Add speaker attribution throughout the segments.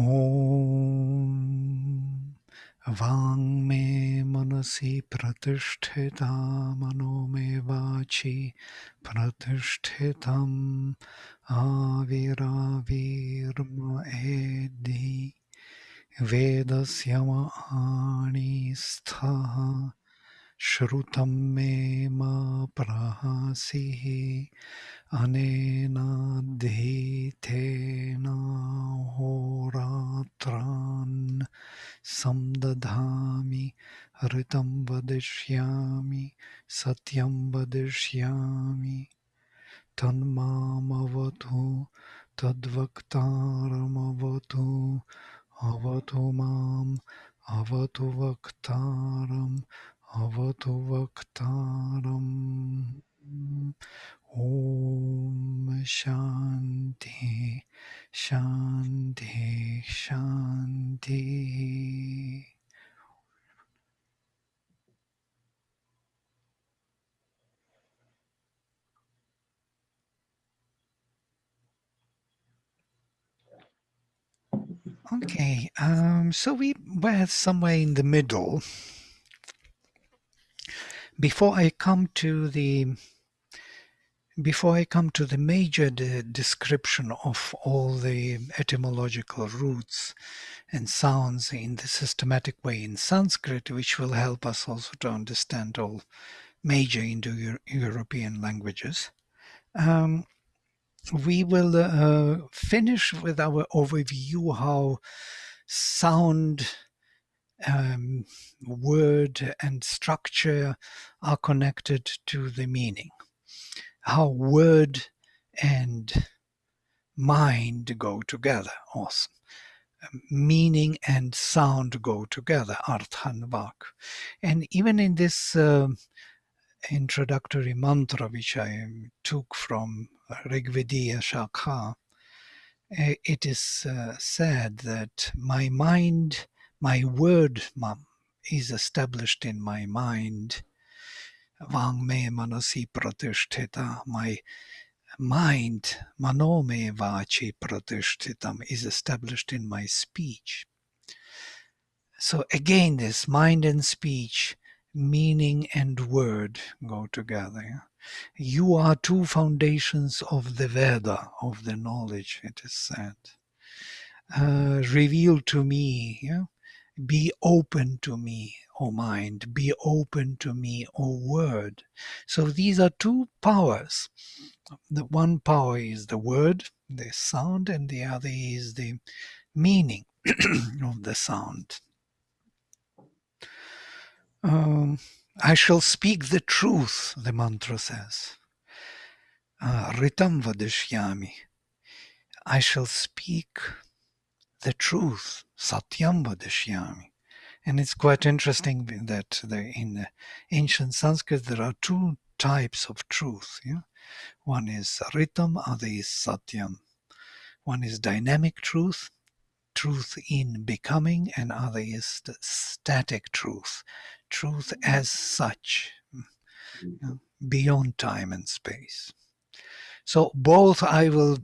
Speaker 1: Om Vang me manasi pratisthita mano me vachi pratishthitam aviravirma edi vedasyama ani stha shrutam me ma prahasihi anena dhitena horatran samdadhami ritam vadishyami satyam vadishyami tanmamavatu tadvaktaramavatu avatu mam avatu vaktaram avatu vaktaram. Om Shanti Shanti Shanti. Okay, so we were somewhere in the middle. Before I come to the major description of all the etymological roots and sounds in the systematic way in Sanskrit, which will help us also to understand all major Indo-European languages, we will finish with our overview how sound, word, and structure are connected to the meaning. How word and mind go together also. Meaning and sound go together, artha and vak. And even in this introductory mantra, which I took from Rigvediya Shakha, it is said that my mind, my word is established in my mind. Vang me manasi pratishtita, my mind, mano me vachi pratishtitam, is established in my speech. So again, this mind and speech, meaning and word go together. You are two foundations of the Veda, of the knowledge, it is said. Reveal to me, yeah? Be open to me, O mind, be open to me, O word. So these are two powers. The one power is the word, the sound, and the other is the meaning of the sound. I shall speak the truth, the mantra says. Ritam vadishyami. I shall speak the truth, satyam vadishyami. And it's quite interesting that in ancient Sanskrit there are two types of truth. Yeah? One is ritam, other is satyam. One is dynamic truth, truth in becoming, and other is the static truth, truth as such, beyond time and space. So both I will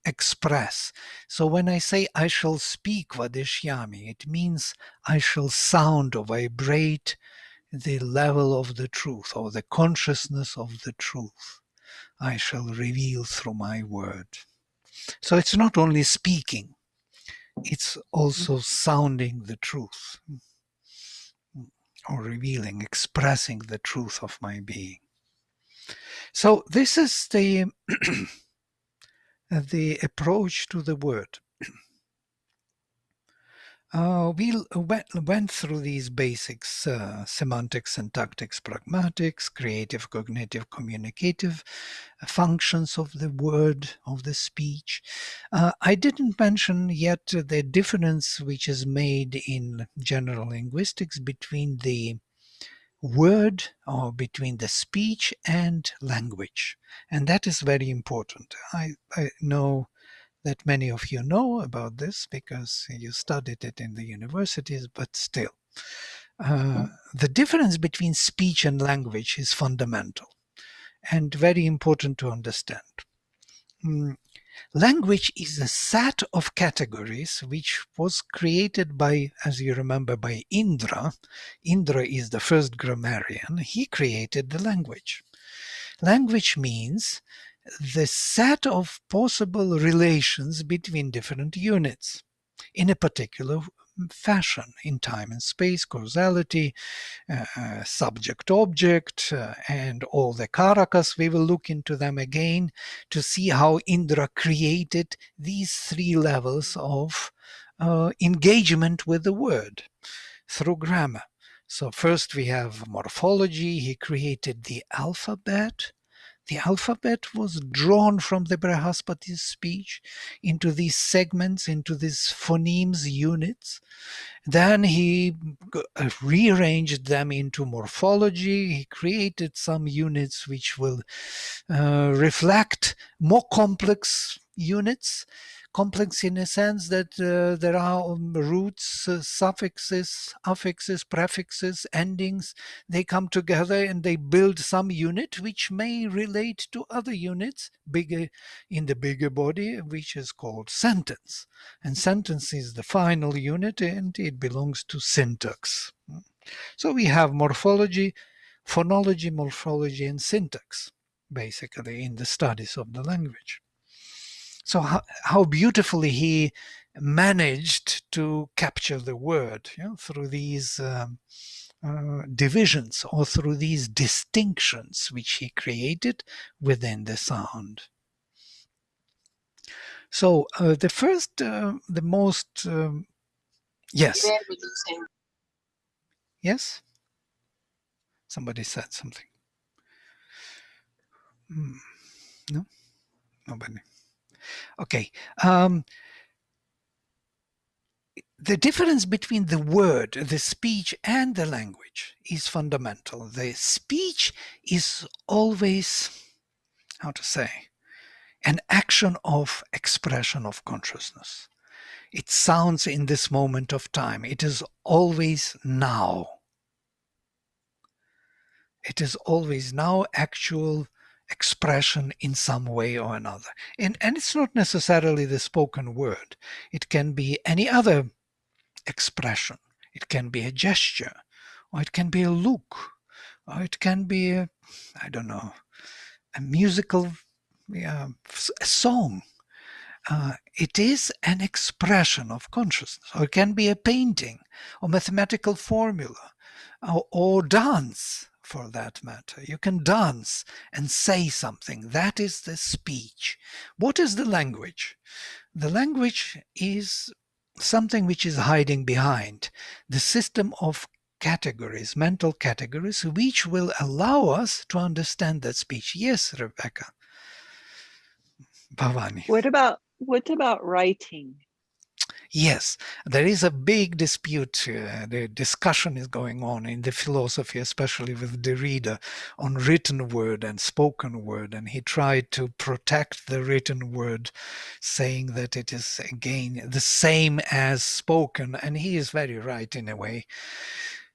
Speaker 1: express. So when I say I shall speak vadishyami, it means I shall sound or vibrate the level of the truth or the consciousness of the truth. I shall reveal through my word. So it's not only speaking, it's also sounding the truth or revealing, expressing the truth of my being. So this is the approach to the word. We went through these basics, semantics, syntactics, pragmatics, creative, cognitive, communicative functions of the word, of the speech. I didn't mention yet the difference which is made in general linguistics between the word or between the speech and language. And that is very important. I know that many of you know about this because you studied it in the universities, but still. The difference between speech and language is fundamental and very important to understand. Language is a set of categories which was created by, as you remember, by Indra. Indra is the first grammarian. He created the language. Language means the set of possible relations between different units in a particular fashion, in time and space, causality, subject object, and all the karakas. We will look into them again to see how Indra created these three levels of engagement with the word through grammar. So first we have morphology. He created the alphabet. The alphabet was drawn from the Brihaspati's speech into these segments, into these phonemes units. Then he rearranged them into morphology. He created some units which will reflect more complex units. Complex in a sense that there are roots, suffixes, affixes, prefixes, endings. They come together and they build some unit which may relate to other units bigger in the bigger body, which is called sentence. And sentence is the final unit and it belongs to syntax. So we have morphology, phonology, morphology, and syntax, basically, in the studies of the language. So how beautifully he managed to capture the word, through these divisions or through these distinctions which he created within the sound. So the first, the most, yes. Yes? Somebody said something. No? Nobody. Okay. The difference between the word, the speech, and the language is fundamental. The speech is always, how to say, an action of expression of consciousness. It sounds in this moment of time. It is always now. It is always now actual expression in some way or another. And it's not necessarily the spoken word. It can be any other expression. It can be a gesture, or it can be a look, or it can be a, I don't know, a musical, a song. It is an expression of consciousness, or it can be a painting, or mathematical formula, or dance, for that matter. You can dance and say something. That is the speech. What is the language? The language is something which is hiding behind the system of categories, mental categories, which will allow us to understand that speech. Yes, Rebecca. Bhavani.
Speaker 2: What about writing?
Speaker 1: Yes, there is a big dispute. The discussion is going on in the philosophy, especially with Derrida, on written word and spoken word. And he tried to protect the written word, saying that it is, again, the same as spoken. And he is very right in a way.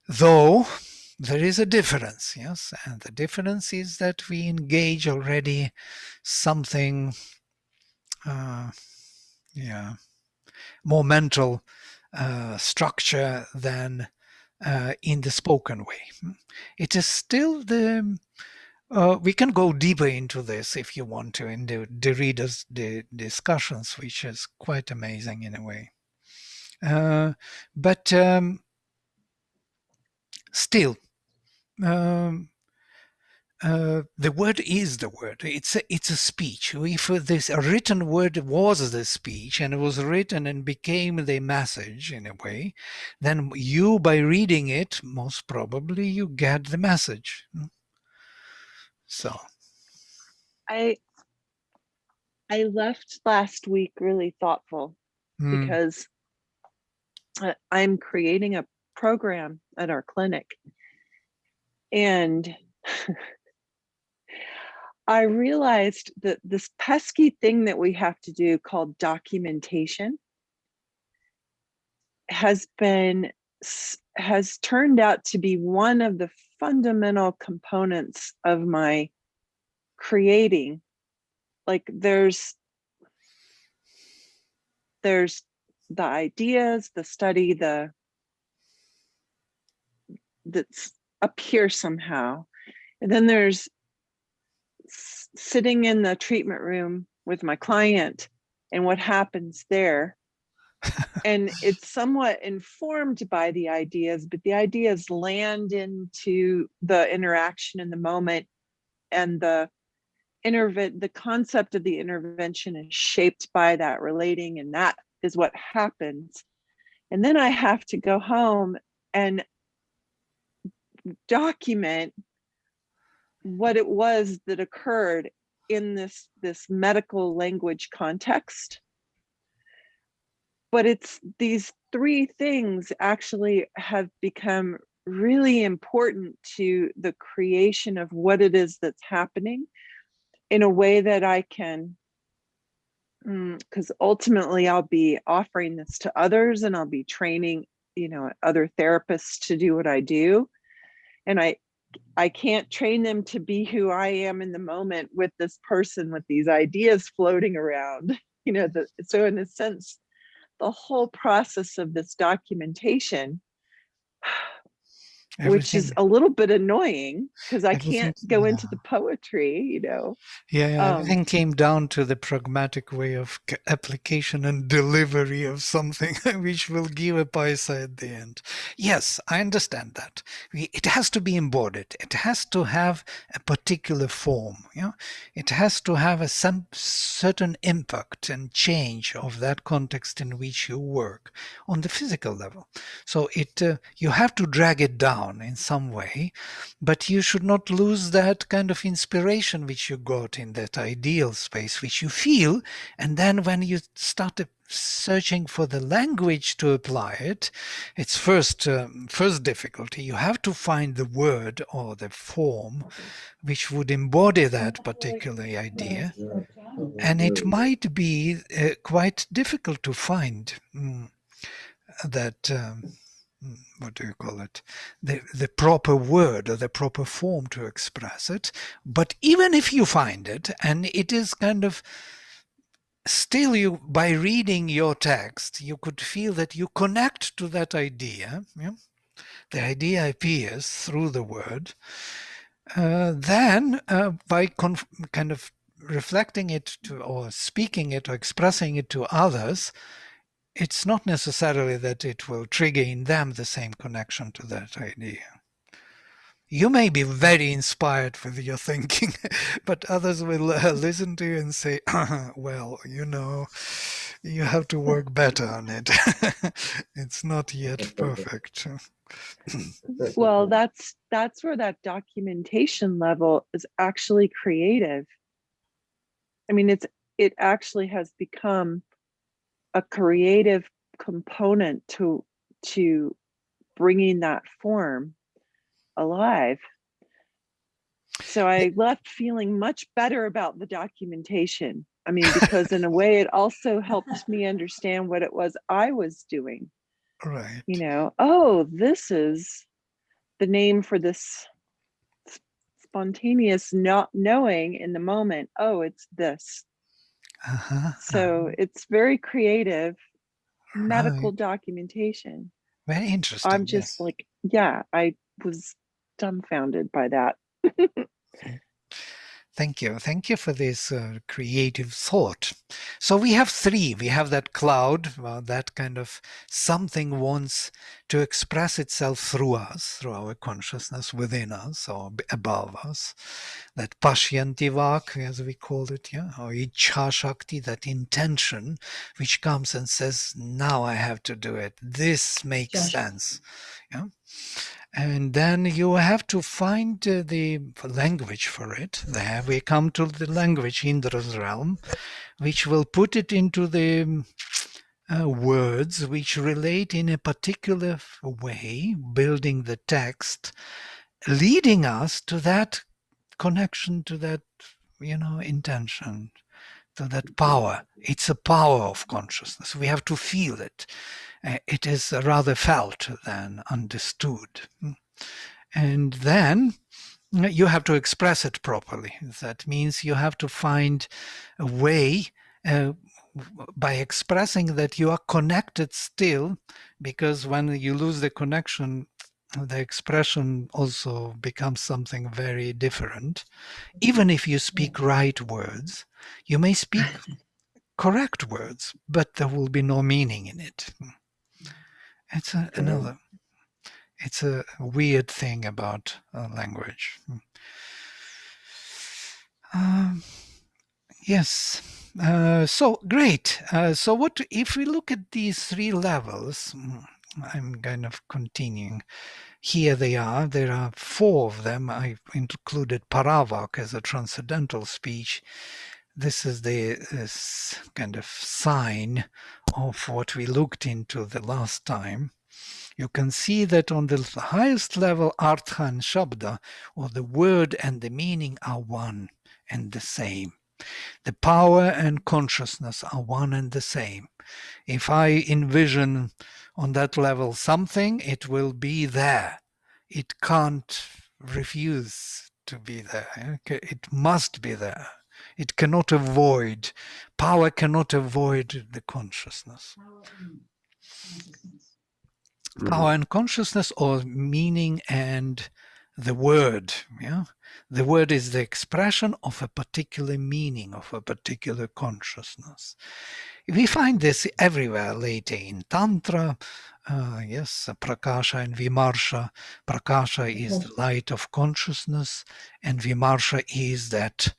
Speaker 1: Though there is a difference, yes. And the difference is that we engage already something, more mental structure than in the spoken way. It is still the, we can go deeper into this if you want to, in the Derrida's discussions, which is quite amazing in a way. But still, the word is the word. It's a speech. If this a written word was the speech and it was written and became the message in a way, then you, by reading it, most probably you get the message. So
Speaker 2: I left last week really thoughtful because I'm creating a program at our clinic, and I realized that this pesky thing that we have to do called documentation has turned out to be one of the fundamental components of my creating. Like there's there's the ideas, the study, that's up here somehow. And then there's sitting in the treatment room with my client and what happens there. And it's somewhat informed by the ideas, but the ideas land into the interaction in the moment, and the concept of the intervention is shaped by that relating, and that is what happens. And then I have to go home and document what it was that occurred in this medical language context. But it's these three things actually have become really important to the creation of what it is that's happening, in a way that I can, because ultimately I'll be offering this to others, and I'll be training, other therapists to do what I do. And I can't train them to be who I am in the moment with this person with these ideas floating around, so in a sense, the whole process of this documentation, which is
Speaker 1: Everything,
Speaker 2: a little bit annoying because I
Speaker 1: everything,
Speaker 2: can't go
Speaker 1: yeah.
Speaker 2: into the poetry.
Speaker 1: Yeah,
Speaker 2: Um,
Speaker 1: everything came down to the pragmatic way of application and delivery of something which will give a paisa at the end. Yes, I understand that. It has to be embodied. It has to have a particular form. It has to have some certain impact and change of that context in which you work on the physical level. So you have to drag it down in some way, but you should not lose that kind of inspiration which you got in that ideal space, which you feel. And then when you start searching for the language to apply it, it's first difficulty. You have to find the word or the form which would embody that particular idea. And it might be quite difficult to find that what do you call it, the proper word or the proper form to express it. But even if you find it, and it is kind of still, you, by reading your text, you could feel that you connect to that idea. The idea appears through the word. Then by kind of reflecting it to, or speaking it, or expressing it to others, it's not necessarily that it will trigger in them the same connection to that idea. You may be very inspired with your thinking, but others will listen to you and say, well, you have to work better on it. It's not yet perfect.
Speaker 2: well, that's where that documentation level is actually creative. I mean, it actually has become a creative component to bringing that form alive. So I left feeling much better about the documentation. I mean, because in a way it also helped me understand what it was I was doing.
Speaker 1: Right.
Speaker 2: Oh, this is the name for this spontaneous not knowing in the moment. Oh, it's this.
Speaker 1: Uh-huh.
Speaker 2: So it's very creative medical
Speaker 1: Right.
Speaker 2: documentation.
Speaker 1: Very interesting,
Speaker 2: I'm just
Speaker 1: yes.
Speaker 2: like, yeah, I was dumbfounded by that.
Speaker 1: Thank you. Thank you for this creative thought. So we have three. We have that cloud, that kind of something wants to express itself through us, through our consciousness within us or above us. That pashyanti vak, as we call it, yeah, or ichha shakti, that intention which comes and says, now I have to do it. This makes sense. Yeah. And then you have to find the language for it. There we come to the language, Indra's realm, which will put it into the words which relate in a particular way, building the text, leading us to that connection, to that, intention, to that power. It's a power of consciousness. We have to feel it. It is rather felt than understood. And then you have to express it properly. That means you have to find a way by expressing that you are connected still, because when you lose the connection, the expression also becomes something very different. Even if you speak right words, you may speak correct words, but there will be no meaning in it. It's another. It's a weird thing about language. Um, yes. So great. So what if we look at these three levels? I'm kind of continuing. Here they are. There are four of them. I included Paravak as a transcendental speech. This is the kind of sign of what we looked into the last time. You can see that on the highest level, Artha and Shabda, or the word and the meaning, are one and the same. The power and consciousness are one and the same. If I envision on that level something, it will be there. It can't refuse to be there. It must be there. It cannot avoid. Power cannot avoid the consciousness. Power and consciousness, or meaning and the word. Yeah, the word is the expression of a particular meaning, of a particular consciousness. We find this everywhere later in Tantra. Yes, Prakasha and Vimarsha. Prakasha is the light of consciousness, and Vimarsha is that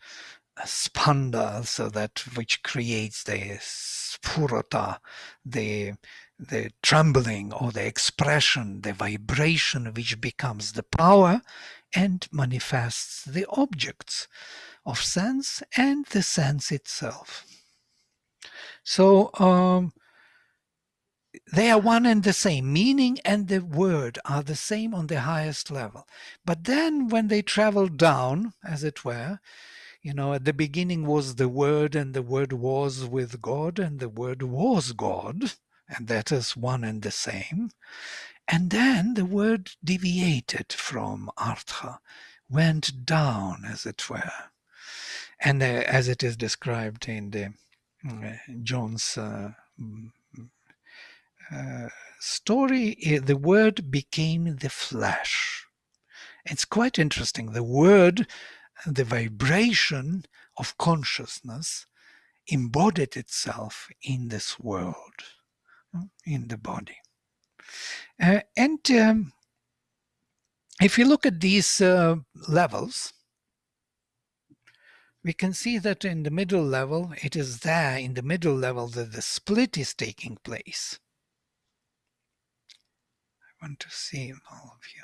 Speaker 1: spanda, so that which creates the Sphota, the trembling or the expression, the vibration, which becomes the power and manifests the objects of sense and the sense itself. So they are one and the same. Meaning and the word are the same on the highest level. But then when they travel down, as it were, at the beginning was the Word, and the Word was with God, and the Word was God, and that is one and the same. And then the Word deviated from Artha, went down, as it were. And as it is described in the John's story, the Word became the flesh. It's quite interesting. The Word, the vibration of consciousness, embodied itself in this world, in the body. And if you look at these levels, we can see that in the middle level, it is there in the middle level that the split is taking place. I want to see all of you.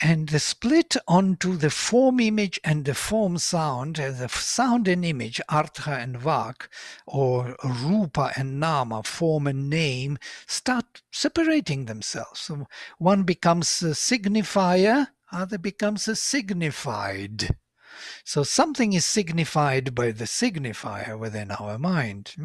Speaker 1: And the split onto the form image and the form sound, the sound and image, artha and vak, or rupa and nama, form and name, start separating themselves. So one becomes a signifier, other becomes a signified. So something is signified by the signifier within our mind.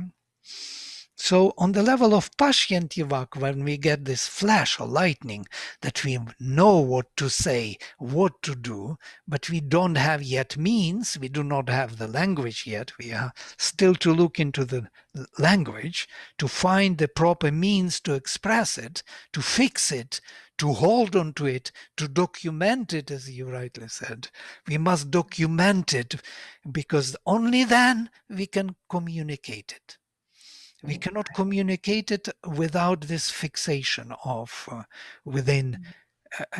Speaker 1: So on the level of Pashyantivak, when we get this flash or lightning, that we know what to say, what to do, but we don't have yet means, we do not have the language yet, we are still to look into the language, to find the proper means to express it, to fix it, to hold on to it, to document it, as you rightly said. We must document it, because only then we can communicate it. We cannot communicate it without this fixation of within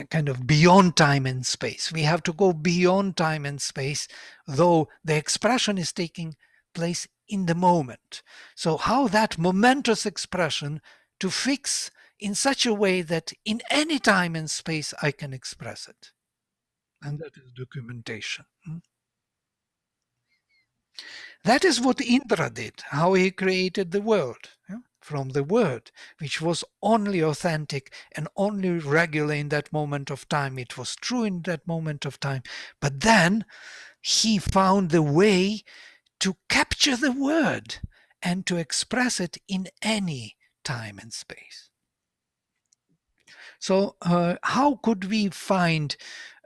Speaker 1: kind of beyond time and space. We have to go beyond time and space, though the expression is taking place in the moment. So how that momentous expression to fix in such a way that in any time and space I can express it. And that is documentation. That is what Indra did, how he created the world, from the word, which was only authentic and only regular in that moment of time. It was true in that moment of time. But then he found the way to capture the word and to express it in any time and space. So how could we find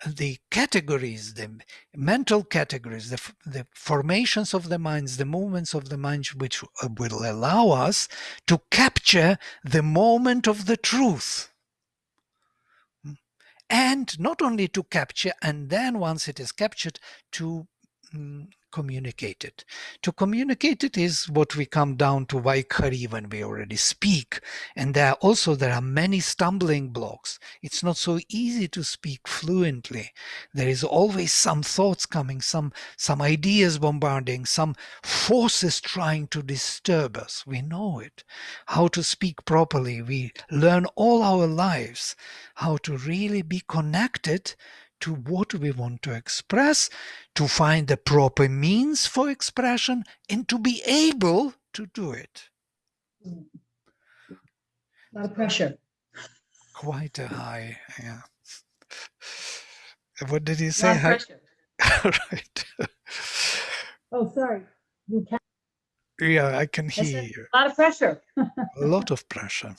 Speaker 1: the categories, the mental categories, the formations of the minds, the movements of the minds, which will allow us to capture the moment of the truth. And not only to capture, and then once it is captured, to communicate it. To communicate it is what we come down to Vaikhari when we already speak. And there are many stumbling blocks. It's not so easy to speak fluently. There is always some thoughts coming, some ideas bombarding, some forces trying to disturb us. We know it. How to speak properly. We learn all our lives how to really be connected to what we want to express, to find the proper means for expression, and to be able to do it.
Speaker 3: A lot of pressure.
Speaker 1: Quite a high, yeah. What did you
Speaker 3: A
Speaker 1: say?
Speaker 3: lot of pressure.
Speaker 1: Right.
Speaker 3: Oh, sorry. You can.
Speaker 1: Yeah, I can
Speaker 3: I
Speaker 1: hear
Speaker 3: said
Speaker 1: you.
Speaker 3: a lot of pressure.
Speaker 1: A lot of pressure.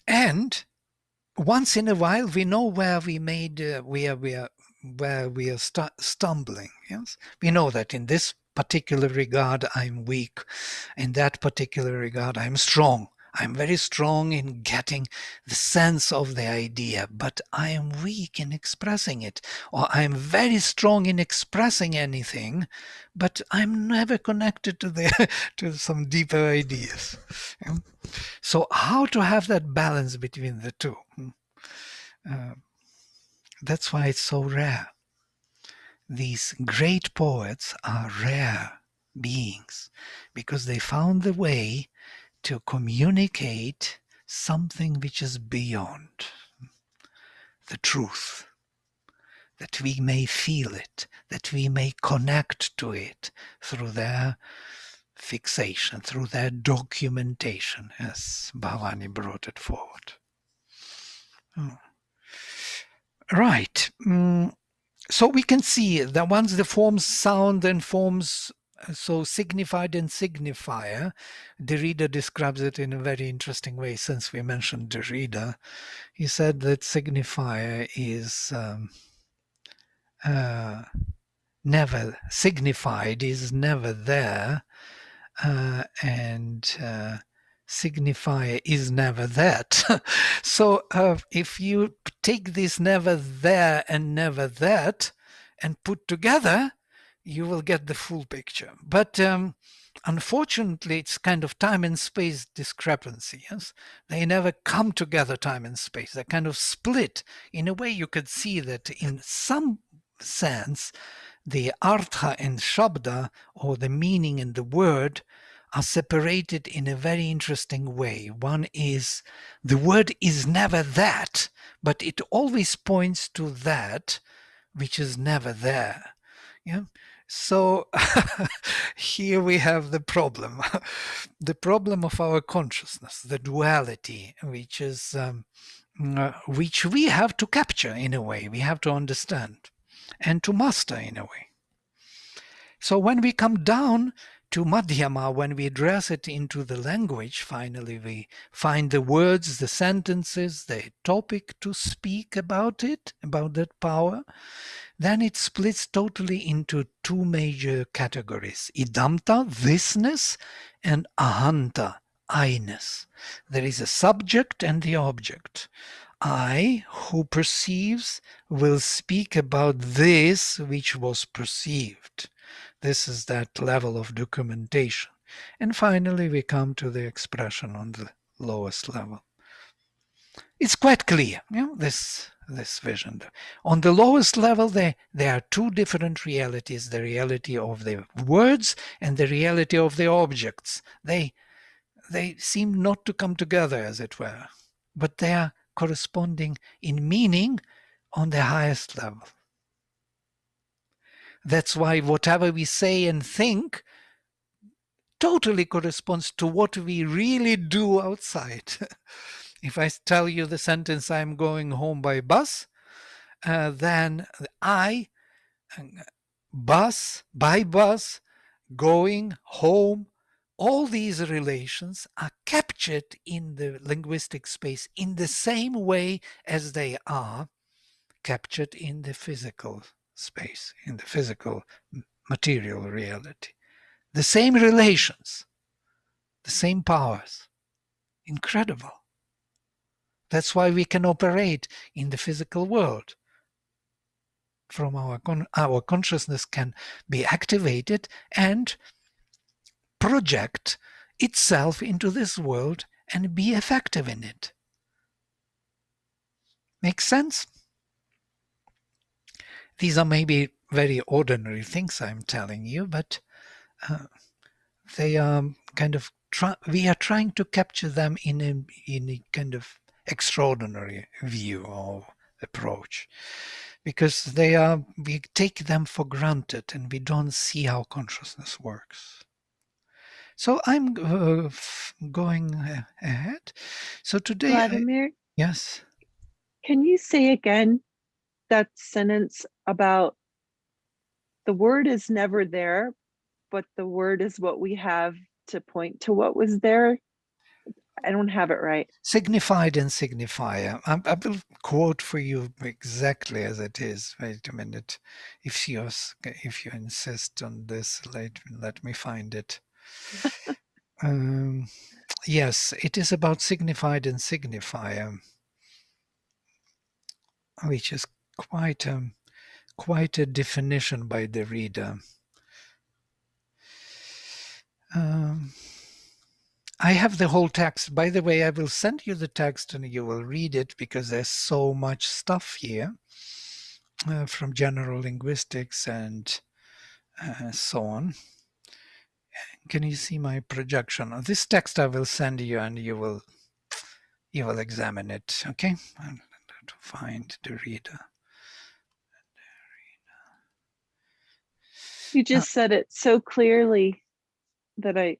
Speaker 1: And once in a while, we know where we made, where we are stumbling. Yes, we know that in this particular regard I'm weak, in that particular regard I'm strong. I'm very strong in getting the sense of the idea, but I am weak in expressing it. Or I'm very strong in expressing anything, but I'm never connected to the to some deeper ideas. Yeah? So how to have that balance between the two? That's why it's so rare. These great poets are rare beings because they found the way to communicate something which is beyond the truth, that we may feel it, that we may connect to it through their fixation, through their documentation, as Bhavani brought it forward. Oh. Right. So we can see that once the forms sound and forms, so signified and signifier, Derrida describes it in a very interesting way. Since we mentioned Derrida, he said that signifier is never signified, is never there, and signifier is never that. So if you take this never there and never that and put together, you will get the full picture. But unfortunately, it's kind of time and space discrepancy. Yes? They never come together, time and space. They're kind of split. In a way, you could see that in some sense, the artha and shabda, or the meaning and the word, are separated in a very interesting way. One is the word is never that, but it always points to that which is never there. Yeah. So here we have the problem, the problem of our consciousness, the duality, which is which we have to capture in a way, we have to understand and to master in a way. So when we come down to Madhyama, when we address it into the language, finally we find the words, the sentences, the topic to speak about it, about that power, then it splits totally into two major categories: idamta, thisness, and ahanta, I-ness. There is a subject and the object. I, who perceives, will speak about this which was perceived. This is that level of documentation. And finally, we come to the expression on the lowest level. It's quite clear, this vision. On the lowest level, there are two different realities: the reality of the words and the reality of the objects. They seem not to come together, as it were, but they are corresponding in meaning on the highest level. That's why whatever we say and think totally corresponds to what we really do outside. If I tell you the sentence, I'm going home by bus, then I, by bus, going home, all these relations are captured in the linguistic space in the same way as they are captured in the physical space, in the physical material reality. The same relations, the same powers. Incredible. That's why we can operate in the physical world. From our consciousness can be activated and project itself into this world and be effective in it. Makes sense? These are maybe very ordinary things I'm telling you, but they are kind of we are trying to capture them in a kind of extraordinary view or approach, because we take them for granted and we don't see how consciousness works. So I'm going ahead. So today,
Speaker 2: Vladimir,
Speaker 1: yes.
Speaker 2: can you say again that sentence about the word is never there, but the word is what we have to point to what was there? I don't have it right.
Speaker 1: Signified and signifier. I will quote for you exactly as it is. Wait a minute. If you insist on this, let me find it. Yes, it is about signified and signifier, which is quite a definition by the reader. I have the whole text. By the way, I will send you the text and you will read it, because there's so much stuff here from general linguistics and so on. Can you see my projection? This text I will send you and you will examine it. Okay, I'll to find the reader.
Speaker 2: You just said it so clearly that I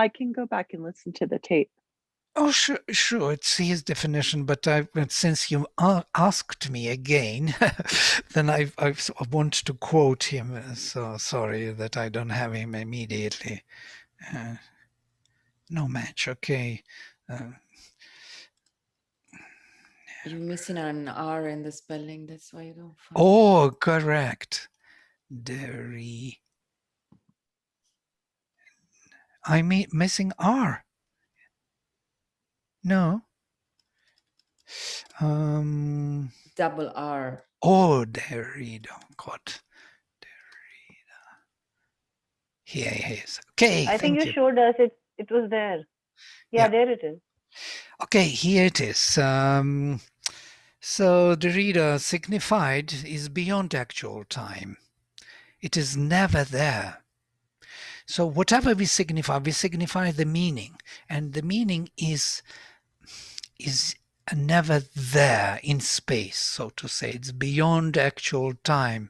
Speaker 2: can go back and listen to the tape.
Speaker 1: Oh, sure. It's his definition, but since you asked me again, then I want to quote him. So sorry that I don't have him immediately. No match. Okay.
Speaker 4: You're missing an R in the spelling. That's why you don't find.
Speaker 1: Oh, correct. Dairy. I'm missing R. No.
Speaker 4: Double R.
Speaker 1: Oh, Derrida. God. Derrida. Here he is. Okay,
Speaker 5: I think
Speaker 1: thank
Speaker 5: you
Speaker 1: you.
Speaker 5: showed us it. It was there. Yeah, there it is.
Speaker 1: Okay, here it is. So Derrida signified is beyond actual time. It is never there. So whatever we signify the meaning, and the meaning is never there in space, so to say. It's beyond actual time.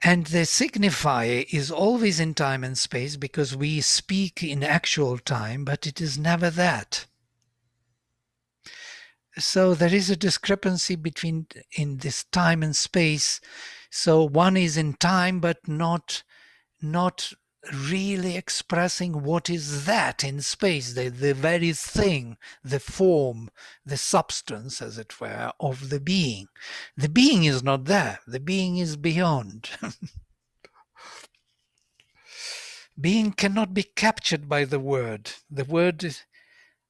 Speaker 1: And the signifier is always in time and space, because we speak in actual time, but it is never that. So there is a discrepancy between in this time and space. So one is in time, but not really expressing what is that in space, the very thing, the form, the substance, as it were, of the being. The being is not there. The being is beyond. Being cannot be captured by the word. The word is,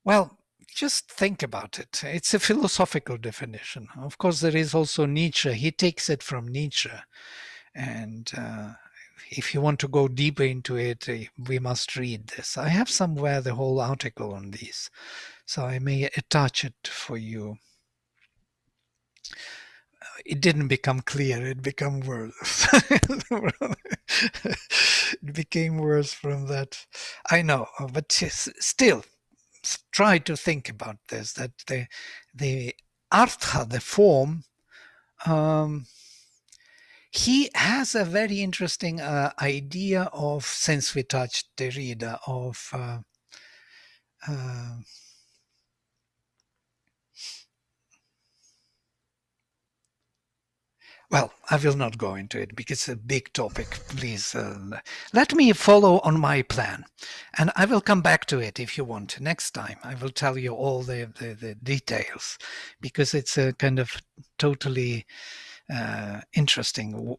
Speaker 1: well, just think about it. It's a philosophical definition. Of course, there is also Nietzsche. He takes it from Nietzsche. And if you want to go deeper into it, we must read this. I have somewhere the whole article on these, so I may attach it for you. It didn't become clear, it became worse. It became worse from that. I know, but still, try to think about this, that the artha, the form, he has a very interesting idea of, since we touched Derrida, of Well, I will not go into it because it's a big topic. Please let me follow on my plan. And I will come back to it if you want. Next time, I will tell you all the details because it's a kind of totally interesting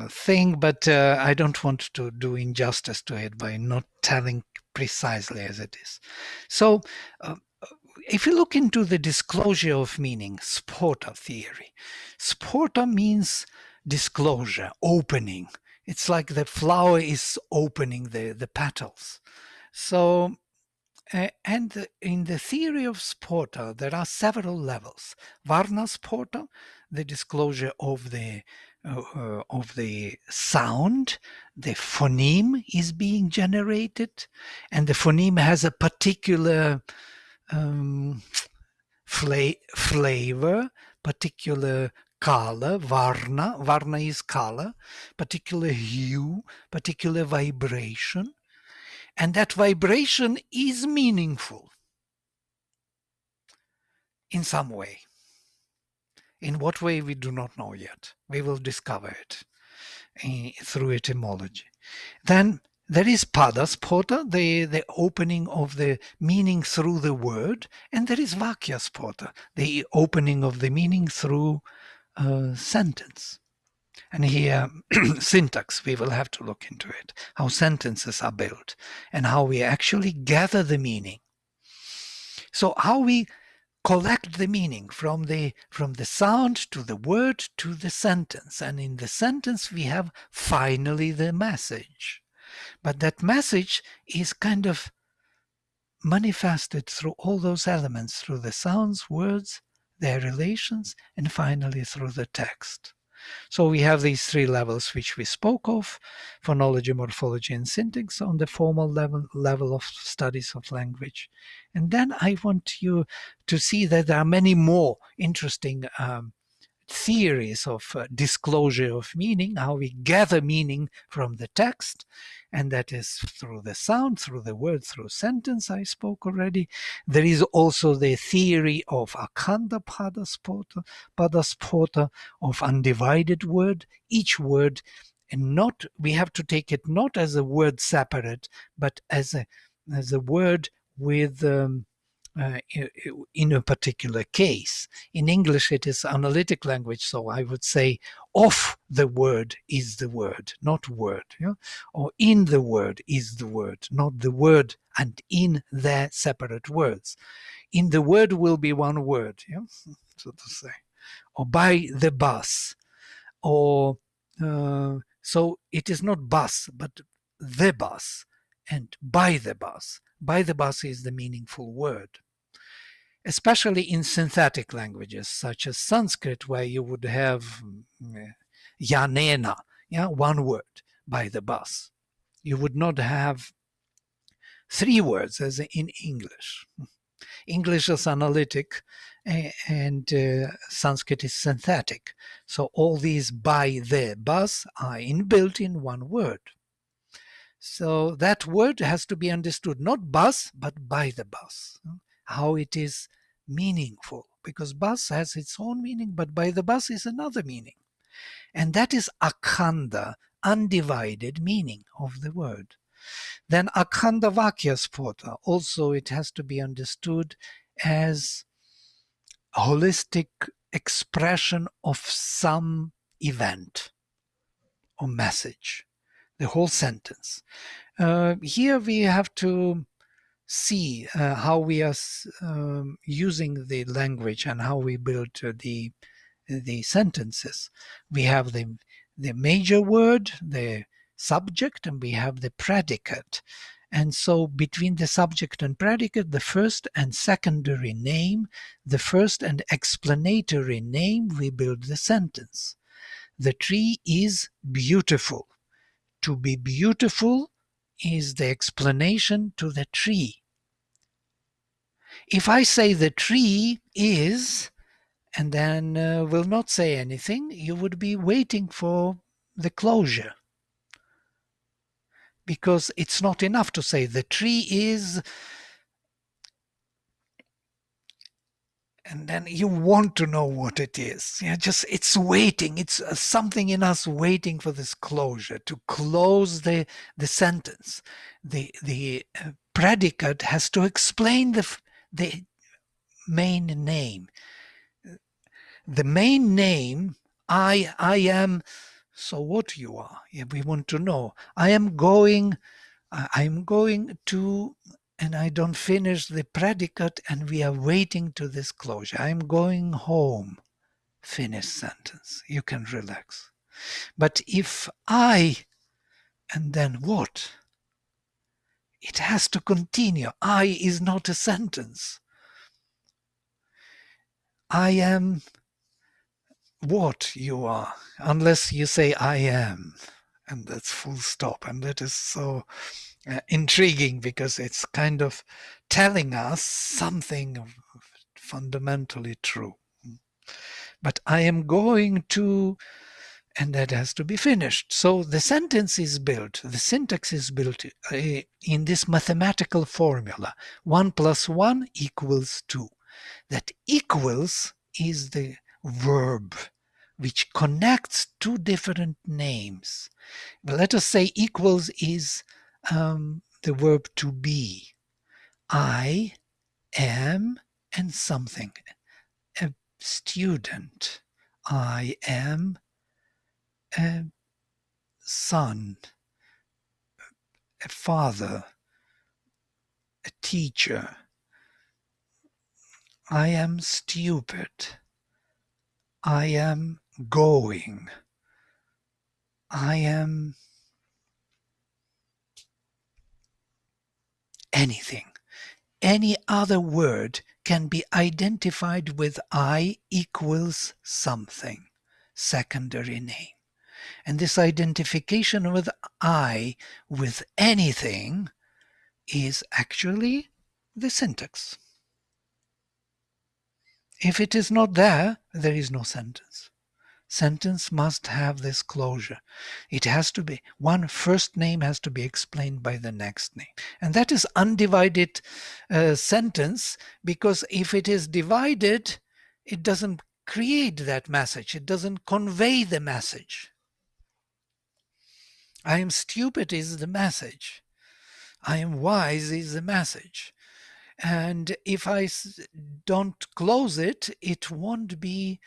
Speaker 1: thing, but I don't want to do injustice to it by not telling precisely as it is. So, if you look into the disclosure of meaning, Sphota theory, Sphota means disclosure, opening. It's like the flower is opening the petals. So, and in the theory of Sphota, there are several levels. Varna Sphota, the disclosure of the sound, the phoneme is being generated, and the phoneme has a particular flavor, particular color. Varna is color, particular hue, particular vibration, and that vibration is meaningful in some way. In what way, we do not know yet. We will discover it through etymology. Then there is Sphota, the opening of the meaning through the word, and there is Vakya Sphota, the opening of the meaning through a sentence. And here, syntax, we will have to look into it, how sentences are built, and how we actually gather the meaning. So how we collect the meaning from the sound to the word to the sentence, and in the sentence we have finally the message. But that message is kind of manifested through all those elements, through the sounds, words, their relations, and finally through the text. So we have these three levels which we spoke of: phonology, morphology, and syntax on the formal level of studies of language. And then I want you to see that there are many more interesting theories of disclosure of meaning, how we gather meaning from the text, and that is through the sound, through the word, through sentence. I spoke already. There is also the theory of akhanda padasphota, of undivided word, each word, and not, we have to take it not as a word separate, but as a word with in a particular case. In English, it is analytic language, so I would say of the word is the word, not word. Yeah? Or in the word is the word, not the word and in their separate words. In the word will be one word, yeah? So to say. Or by the bus. Or so it is not bus, but the bus, and by the bus. By the bus is the meaningful word. Especially in synthetic languages such as Sanskrit, where you would have yanena, yeah, one word, by the bus. You would not have three words as in English. English is analytic and Sanskrit is synthetic. So all these by the bus are inbuilt in one word. So that word has to be understood, not bus, but by the bus. How it is meaningful, because bus has its own meaning, but by the bus is another meaning. And that is akhanda, undivided meaning of the word. Then akhanda vakya sphota, also it has to be understood as a holistic expression of some event or message, the whole sentence. Here we have to see how we are using the language and how we build the sentences. We have the major word, the subject, and we have the predicate. And so between the subject and predicate, the first and secondary name, the first and explanatory name, we build the sentence. The tree is beautiful. To be beautiful is the explanation to the tree. If I say the tree is, and then will not say anything, you would be waiting for the closure. Because it's not enough to say the tree is, and then you want to know what it is. Just it's waiting. It's something in us waiting for this closure, to close the sentence. The predicate has to explain the main name. The main name, I am. So what you are? We want to know. I'm going to, and I don't finish the predicate, and we are waiting to this closure. I'm going home. Finish sentence. You can relax. But if I, and then what? It has to continue. I is not a sentence. I am what you are, unless you say I am. And that's full stop. And that is so intriguing, because it's kind of telling us something fundamentally true. But I am going to, and that has to be finished. So the sentence is built, the syntax is built in this mathematical formula. 1 + 1 = 2. That equals is the verb which connects two different names. But let us say equals is the verb to be. I am and something. A student. I am a son, a father, a teacher. I am stupid. I am going. I am anything. Any other word can be identified with I equals something, secondary name. And this identification with I with anything is actually the syntax. If it is not there, there is no sentence. Sentence must have this closure. It has to be, one first name has to be explained by the next name. And that is undivided sentence, because if it is divided, it doesn't create that message. It doesn't convey the message. I am stupid is the message. I am wise is the message. And if I don't close it, it won't be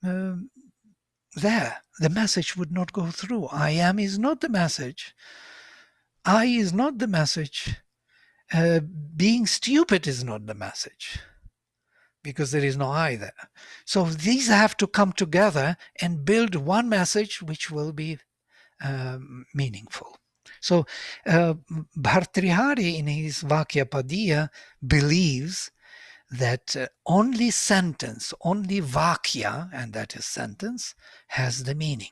Speaker 1: there. The message would not go through. I am is not the message. I is not the message. Being stupid is not the message, because there is no I there. So these have to come together and build one message which will be meaningful. So Bhartrihari in his Vakya Padya believes that only sentence, only Vakya, and that is sentence, has the meaning.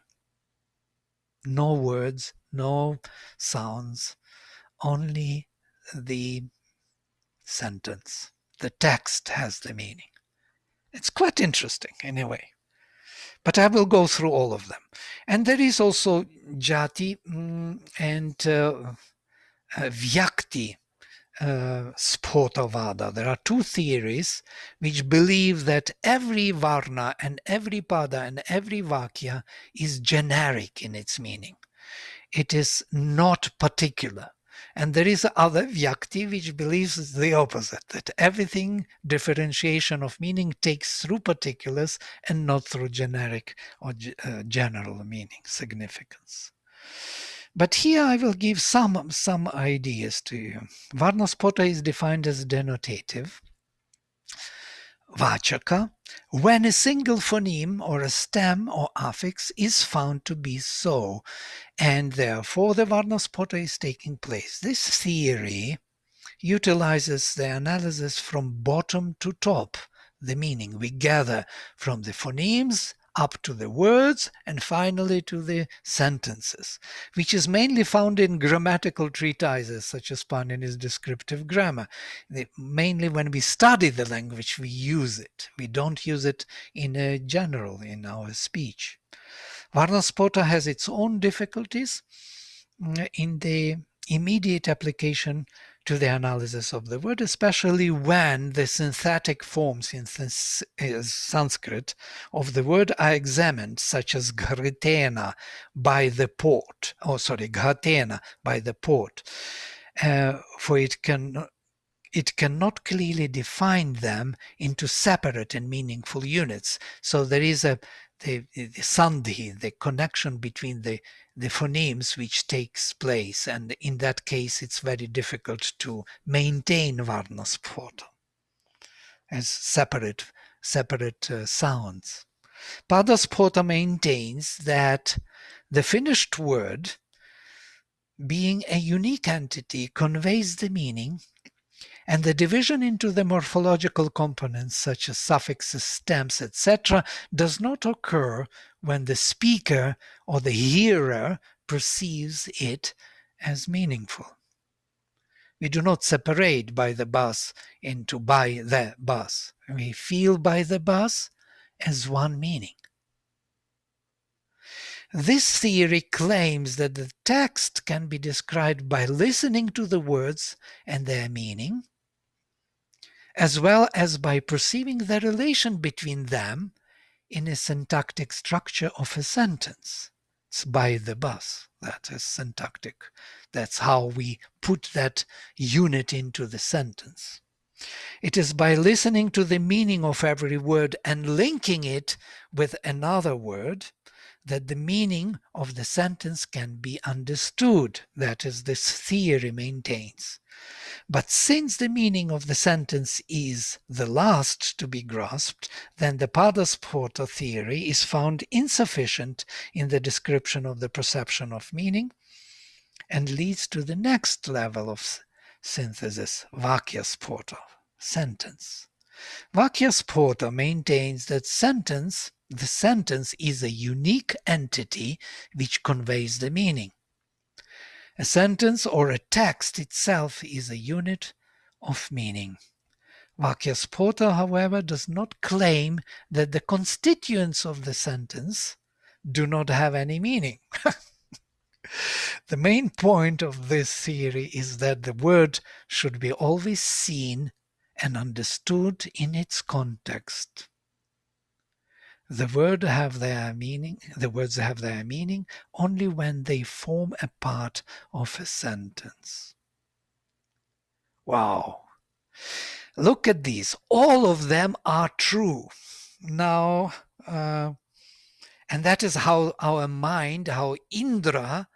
Speaker 1: No words, no sounds, only the sentence. The text has the meaning. It's quite interesting anyway. But I will go through all of them. And there is also Jati and Vyakti Sphota Vada. There are two theories which believe that every Varna and every Pada and every Vakya is generic in its meaning. It is not particular. And there is other Vyakti which believes the opposite, that everything, differentiation of meaning, takes through particulars and not through generic or general meaning, significance. But here I will give some ideas to you. Varna Sphota is defined as denotative. Vachaka, when a single phoneme or a stem or affix is found to be so, and therefore the Varna Sphota is taking place. This theory utilizes the analysis from bottom to top, the meaning we gather from the phonemes up to the words and finally to the sentences, which is mainly found in grammatical treatises such as Panini's descriptive grammar. Mainly when we study the language, we use it. We don't use it in general in our speech. Varna Sphota has its own difficulties in the immediate application to the analysis of the word, especially when the synthetic forms in Sanskrit of the word are examined, such as ghatena, by the port, ghatena, by the port, for it cannot clearly define them into separate and meaningful units. So there is the sandhi, the connection between the phonemes which takes place, and in that case it's very difficult to maintain Varna Sphota as separate sounds. Pada Sphota maintains that the finished word, being a unique entity, conveys the meaning, and the division into the morphological components such as suffixes, stems, etc. does not occur when the speaker or the hearer perceives it as meaningful. We do not separate by the bus into by the bus. We feel by the bus as one meaning. This theory claims that the text can be described by listening to the words and their meaning, as well as by perceiving the relation between them in a syntactic structure of a sentence. It's by the bus. That is syntactic. That's how we put that unit into the sentence. It is by listening to the meaning of every word and linking it with another word that the meaning of the sentence can be understood. That is, this theory maintains. But since the meaning of the sentence is the last to be grasped, then the Pada Sphota theory is found insufficient in the description of the perception of meaning and leads to the next level of synthesis, Vakya Sphota, sentence. Vakya Sphota maintains that the sentence is a unique entity which conveys the meaning. A sentence or a text itself is a unit of meaning. Vakya Sphota, however, does not claim that the constituents of the sentence do not have any meaning. The main point of this theory is that the word should be always seen and understood in its context. The words have their meaning only when they form a part of a sentence. Wow. Look at these. All of them are true. Now, and that is how our mind, how Indra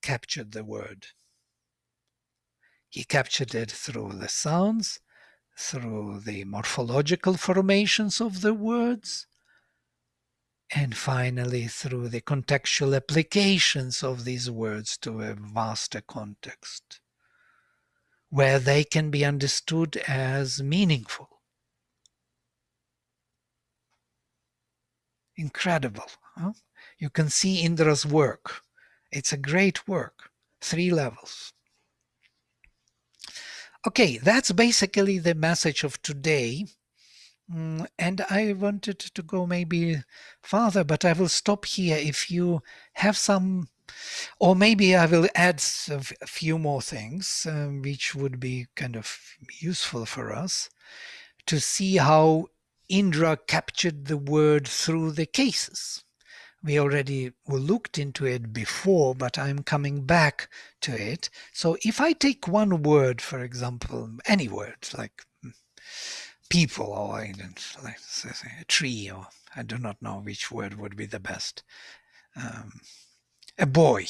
Speaker 1: captured the word. He captured it through the sounds, through the morphological formations of the words, and finally through the contextual applications of these words to a vaster context, where they can be understood as meaningful. Incredible. Huh? You can see Indra's work. It's a great work. 3 levels. Okay, that's basically the message of today. And I wanted to go maybe farther, but I will stop here. If you have some, or maybe I will add a few more things, which would be kind of useful for us to see how Indra captured the word through the cases. We already looked into it before, but I'm coming back to it. So if I take one word, for example, any word like people, or like say, a tree, or I do not know which word would be the best. A boy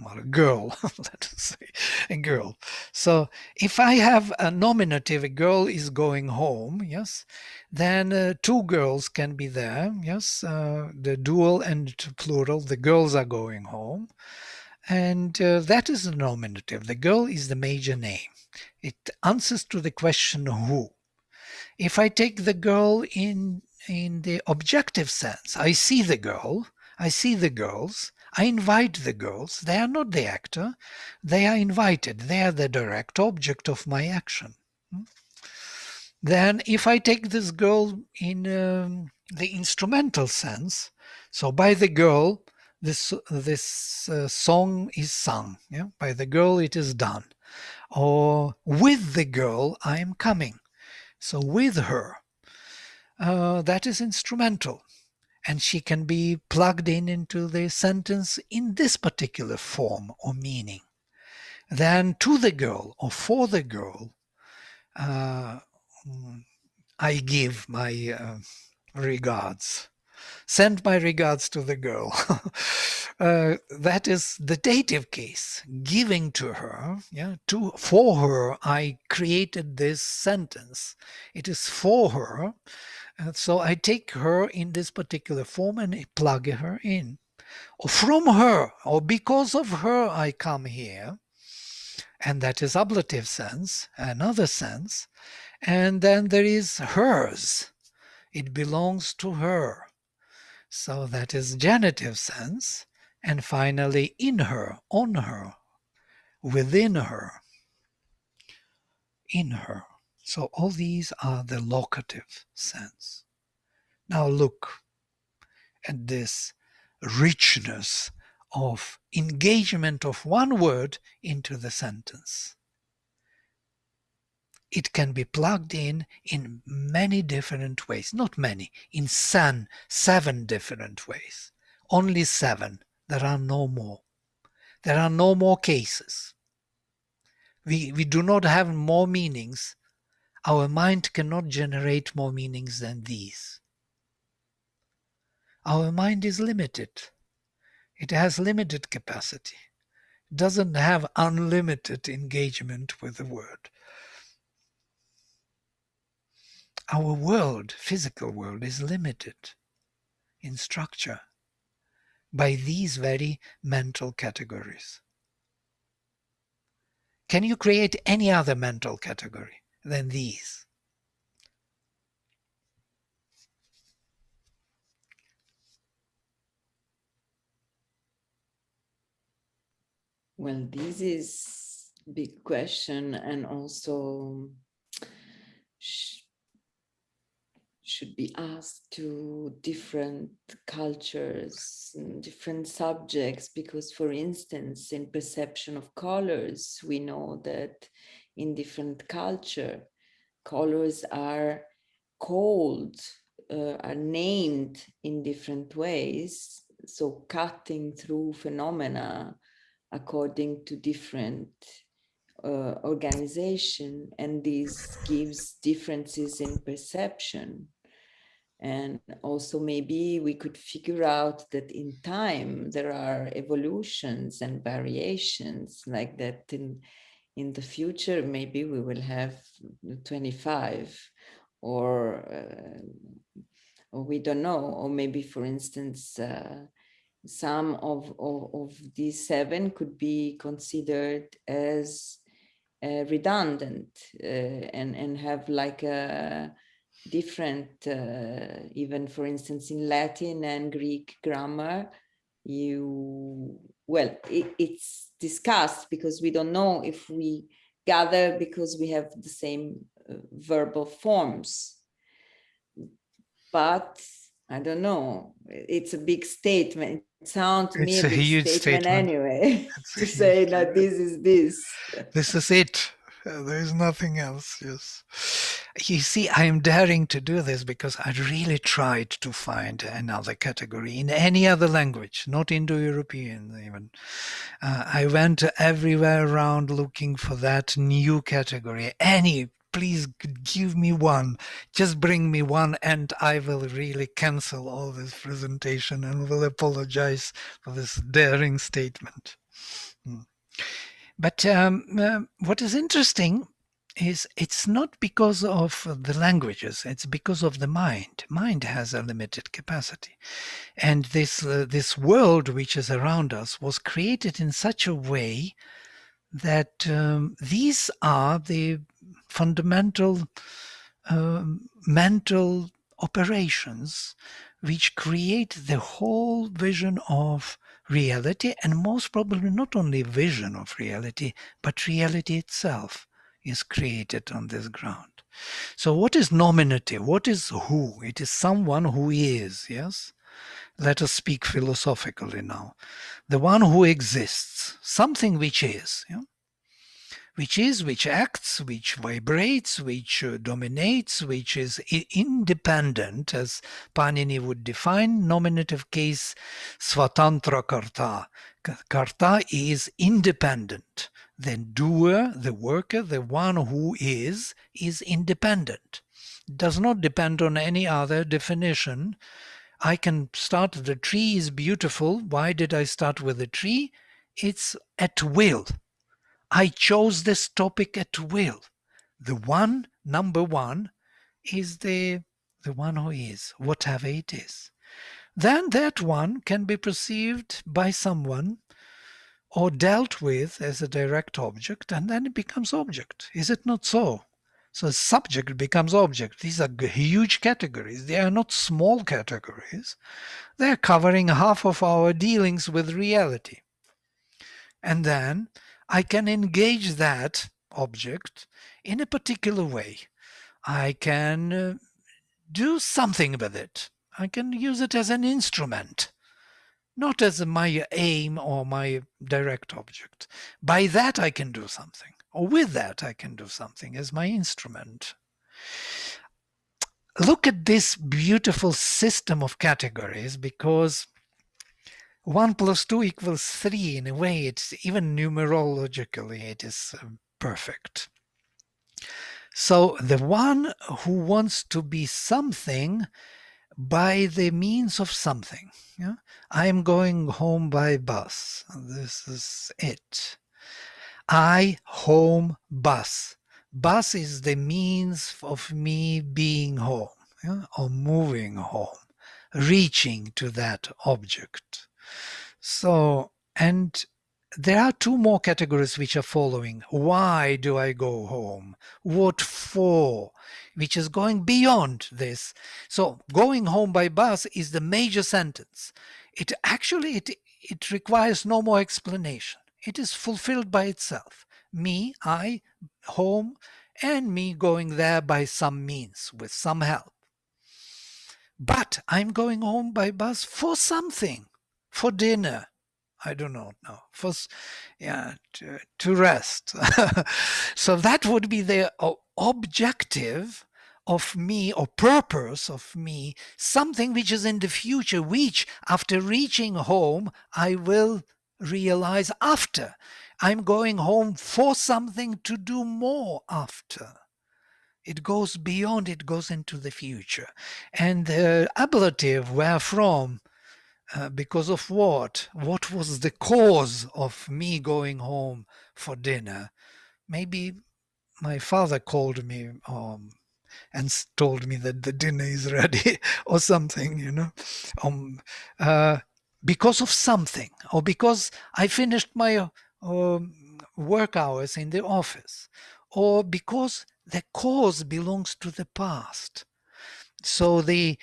Speaker 1: or a girl, let us say a girl. So if I have a nominative, a girl is going home, yes, then 2 girls can be there, yes, the dual and plural, the girls are going home, and that is the nominative. The girl is the major name. It answers to the question who. If I take the girl in the objective sense, I see the girl, I see the girls, I invite the girls. They are not the actor. They are invited. They are the direct object of my action. Then if I take this girl in the instrumental sense, so by the girl, this song is sung. Yeah, by the girl it is done, or with the girl I am coming. So with her, that is instrumental, and she can be plugged in into the sentence in this particular form or meaning. Then to the girl or for the girl, uh, I give my regards. Send my regards to the girl. That is the dative case, giving to her. Yeah, for her, I created this sentence. It is for her. So I take her in this particular form and I plug her in. Or from her, or because of her, I come here. And that is ablative sense, another sense. And then there is hers. It belongs to her. So that is genitive sense. And finally, in her, on her, within her, in her. So all these are the locative sense. Now look at this richness of engagement of one word into the sentence. It can be plugged in many different ways. Not many, in 7 different ways. Only 7. There are no more. There are no more cases. We do not have more meanings. Our mind cannot generate more meanings than these. Our mind is limited. It has limited capacity. It doesn't have unlimited engagement with the word. Our world, physical world, is limited in structure by these very mental categories. Can you create any other mental category than these?
Speaker 4: Well, this is big question, and also should be asked to different cultures and different subjects, because, for instance, in perception of colors, we know that in different culture, colors are called, are named in different ways. So cutting through phenomena according to different organization, and this gives differences in perception. And also maybe we could figure out that in time there are evolutions and variations like that. In the future, maybe we will have 25 or we don't know, or maybe, for instance, some of these 7 could be considered as redundant and have like a different, even for instance in Latin and Greek grammar, it's discussed because we don't know if we gather because we have the same verbal forms. But I don't know, it's a big statement. It sounds to me
Speaker 1: It's
Speaker 4: a
Speaker 1: a
Speaker 4: big
Speaker 1: huge
Speaker 4: statement anyway, to say that this is this.
Speaker 1: This is it. There is nothing else. Yes. You see, I am daring to do this because I really tried to find another category in any other language, not Indo-European even. I went everywhere around looking for that new category. Please give me one. Just bring me one and I will really cancel all this presentation and will apologize for this daring statement. But what is interesting is it's not because of the languages, it's because of the mind. Mind has a limited capacity. And this world which is around us was created in such a way that these are the fundamental mental operations which create the whole vision of reality, and most probably not only vision of reality, but reality itself is created on this ground. So what is nominative? What is who? It is someone who is, yes? Let us speak philosophically now. The one who exists, something which is, which acts, which vibrates, which dominates, which is independent, as Panini would define, nominative case, svatantra karta. Karta is independent. The doer, the worker, the one who is independent. Does not depend on any other definition. I can start, the tree is beautiful. Why did I start with the tree? It's at will. I chose this topic at will. The one, number one, is the one who is, whatever it is. Then that one can be perceived by someone or dealt with as a direct object, and then it becomes object. Is it not so? So subject becomes object. These are huge categories. They are not small categories. They're covering half of our dealings with reality. And then I can engage that object in a particular way. I can do something with it. I can use it as an instrument, not as my aim or my direct object. By that I can do something, or with that I can do something as my instrument. Look at this beautiful system of categories, because 1 + 2 = 3. In a way, it's even numerologically, it is perfect. So the one who wants to be something by the means of something. I am going home by bus. This is it. I home bus. Bus is the means of me being home, or moving home, reaching to that object. So, and there are 2 more categories which are following. Why do I go home? What for? Which is going beyond this. So going home by bus is the major sentence. It actually, it requires no more explanation. It is fulfilled by itself. Me, I, home, and me going there by some means, with some help. But I'm going home by bus for something, for dinner. I do not know. For, to rest. So that would be the objective of me, or purpose of me, something which is in the future, which after reaching home, I will realize after. I'm going home for something to do more after. It goes beyond, it goes into the future. And the ablative, where from? Because of what? What was the cause of me going home for dinner? Maybe my father called me and told me that the dinner is ready or something, because of something, or because I finished my work hours in the office, or because the cause belongs to the past. So the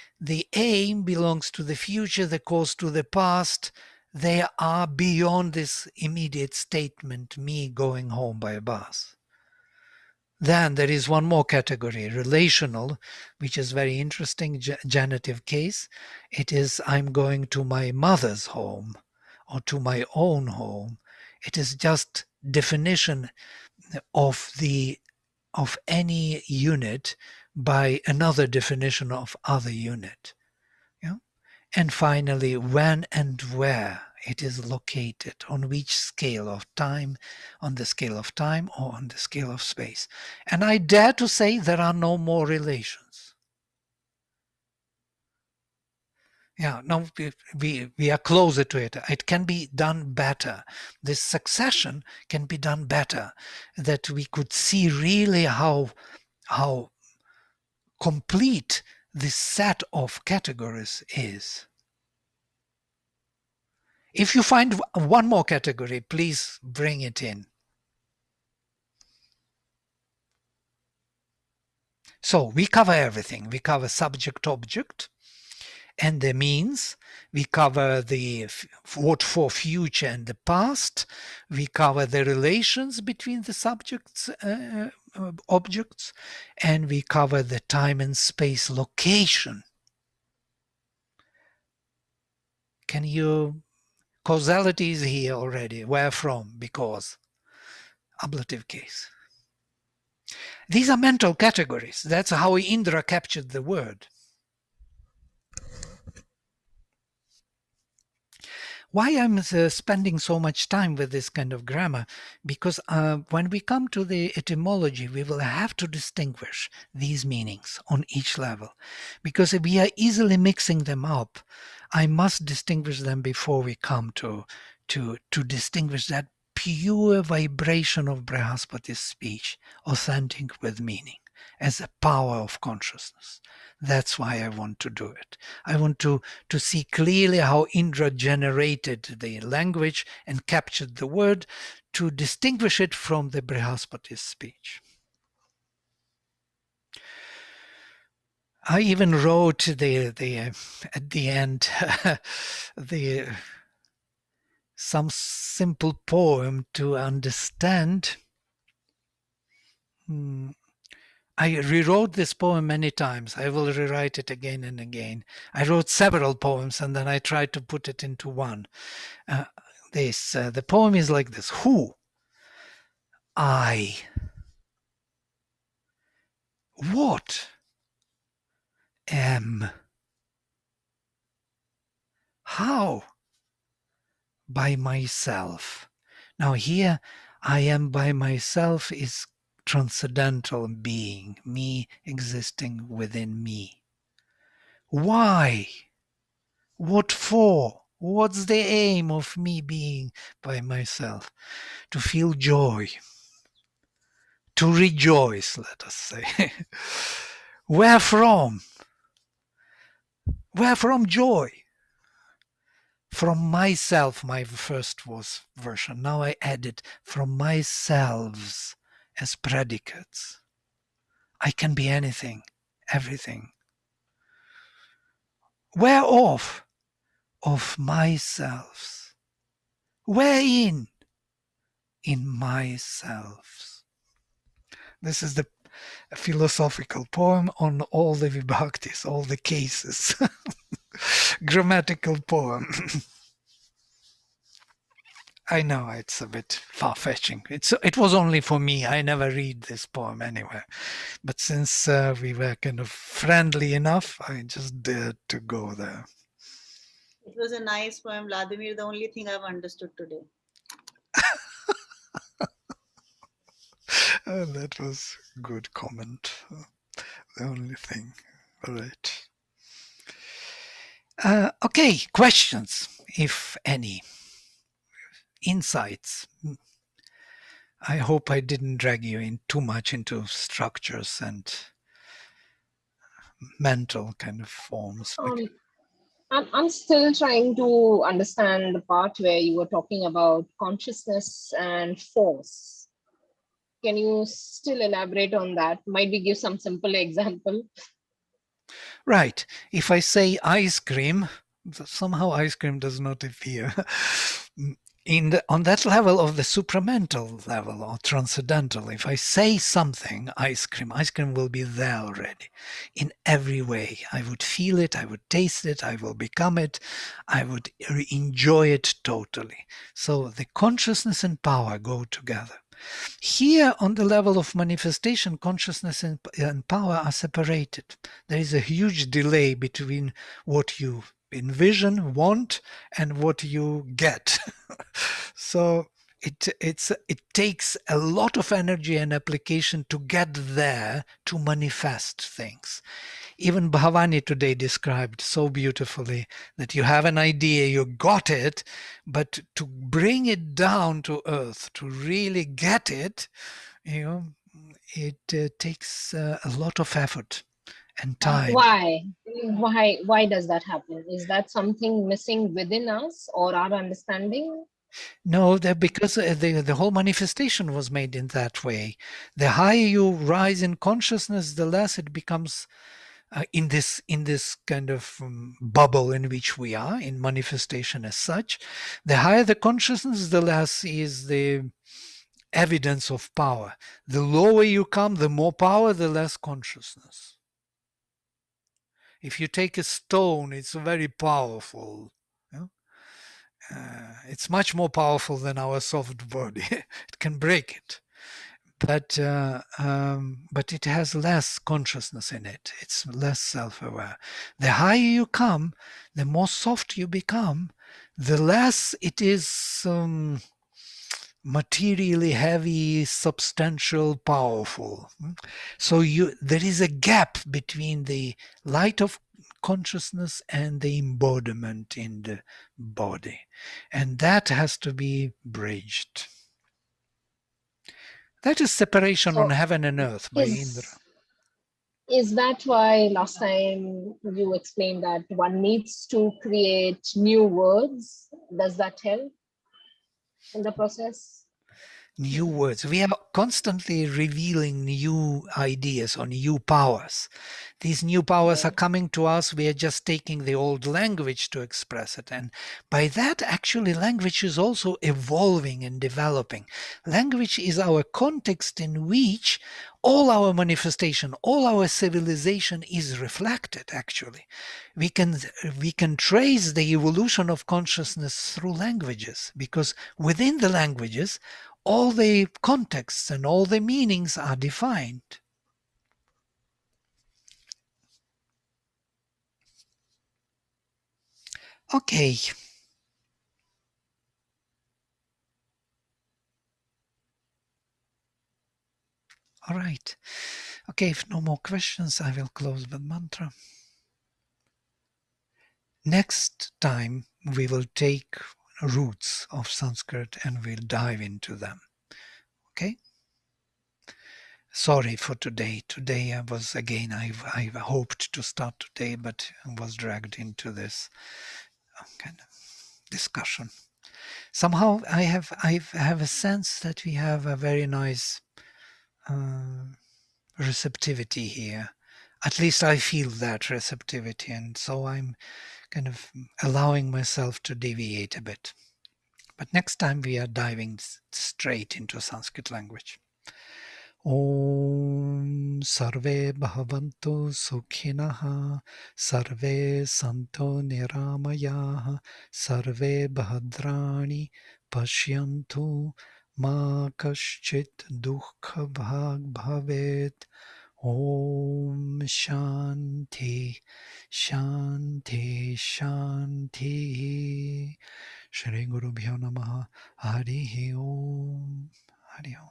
Speaker 1: aim belongs to the future, the cause to the past. They are beyond this immediate statement, me going home by a bus. Then there is one more category, relational, which is very interesting, genitive case. It is I'm going to my mother's home or to my own home. It is just definition of any unit by another definition of other unit. And finally, when and where it is located, on which scale of time, on the scale of time or on the scale of space. And I dare to say there are no more relations. Now we are closer to it. It can be done better. This succession can be done better, that we could see really how complete this set of categories is. If you find one more category, please bring it in. So we cover everything. We cover subject-object and the means. We cover the what for future and the past. We cover the relations between the subjects, objects, and we cover the time and space location. Can you, causality is here already. Where from? Because. Ablative case. These are mental categories. That's how Indra captured the word. Why I'm spending so much time with this kind of grammar? Because when we come to the etymology, we will have to distinguish these meanings on each level. Because if we are easily mixing them up, I must distinguish them before we come to distinguish that pure vibration of Brihaspati's speech, authentic with meaning, as a power of consciousness. That's why I want to do it. I want to see clearly how Indra generated the language and captured the word to distinguish it from the Brihaspati's speech. I even wrote at the end some simple poem to understand. I rewrote this poem many times. I will rewrite it again and again. I wrote several poems and then I tried to put it into one. The poem is like this. Who? I. What? Am. How? By myself. Now here, I am by myself is transcendental being, me existing within me. Why? What for? What's the aim of me being by myself? To feel joy. To rejoice, let us say. Where from? Where from joy? From myself, my first was version. Now I added from myselves as predicates. I can be anything, everything. Whereof? Of myself. Wherein? In myself. This is the philosophical poem on all the vibhaktis, all the cases. Grammatical poem. I know it's a bit far-fetching. It was only for me. I never read this poem anywhere. But since we were kind of friendly enough, I just dared to go there.
Speaker 6: It was a nice poem, Vladimir, the only thing I've understood today.
Speaker 1: That was a good comment. The only thing. All right. Okay, questions, if any. Insights. I hope I didn't drag you in too much into structures and mental kind of forms.
Speaker 7: I'm still trying to understand the part where you were talking about consciousness and force. Can you still elaborate on that? Maybe give some simple example.
Speaker 1: Right. If I say ice cream, somehow ice cream does not appear. On that level of the supramental level or transcendental, if I say something, ice cream will be there already in every way. I would feel it, I would taste it, I will become it, I would enjoy it totally. So the consciousness and power go together. Here on the level of manifestation, consciousness and power are separated. There is a huge delay between what you envision, want, and what you get. So it takes a lot of energy and application to get there to manifest things. Even Bhavani today described so beautifully that you have an idea, you got it, but to bring it down to earth, to really get it, it takes a lot of effort and time.
Speaker 7: Why does that happen? Is that something missing within us or our understanding?
Speaker 1: No, because the whole manifestation was made in that way. The higher you rise in consciousness, the less it becomes in this kind of bubble in which we are, in manifestation as such. The higher the consciousness, the less is the evidence of power. The lower you come, the more power, the less consciousness. If you take a stone, it's very powerful. it's much more powerful than our soft body. It can break it, but it has less consciousness in it. It's less self-aware. The higher you come, the more soft you become, the less it is materially heavy, substantial, powerful. So there is a gap between the light of consciousness and the embodiment in the body, and that has to be bridged. That is separation on
Speaker 7: So
Speaker 1: heaven and earth by Indra.
Speaker 7: is that why last time you explained that one needs to create new words? Does that help in the process?
Speaker 1: New words. We are constantly revealing new ideas or new powers. These new powers are coming to us. We are just taking the old language to express it. And by that, actually, language is also evolving and developing. Language is our context in which all our manifestation, all our civilization is reflected, actually. We can trace the evolution of consciousness through languages, because within the languages, all the contexts and all the meanings are defined. Okay. All right. Okay, if no more questions, I will close the mantra. Next time, we will take roots of Sanskrit and we'll dive into them. Okay? Sorry for today. Today I was, again, I hoped to start today, but I was dragged into this kind of discussion. Somehow I have a sense that we have a very nice receptivity here. At least I feel that receptivity, and so I'm kind of allowing myself to deviate a bit. But next time we are diving straight into Sanskrit language. Om Sarve Bhavantu Sukhinaha Sarve Santo Niramayaha Sarve Bhadrani Pashyantu Ma Kaschit Dukkha Bhag Bhavet. Om Shanti Shanti Shanti. Shri Guru Bhyo Namaha. Hari Om. Hari Om.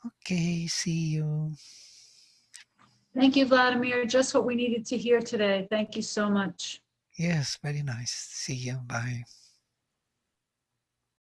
Speaker 1: Okay, see you.
Speaker 8: Thank you, Vladimir. Just what we needed to hear today. Thank you so much.
Speaker 1: Yes, very nice. See you. Bye.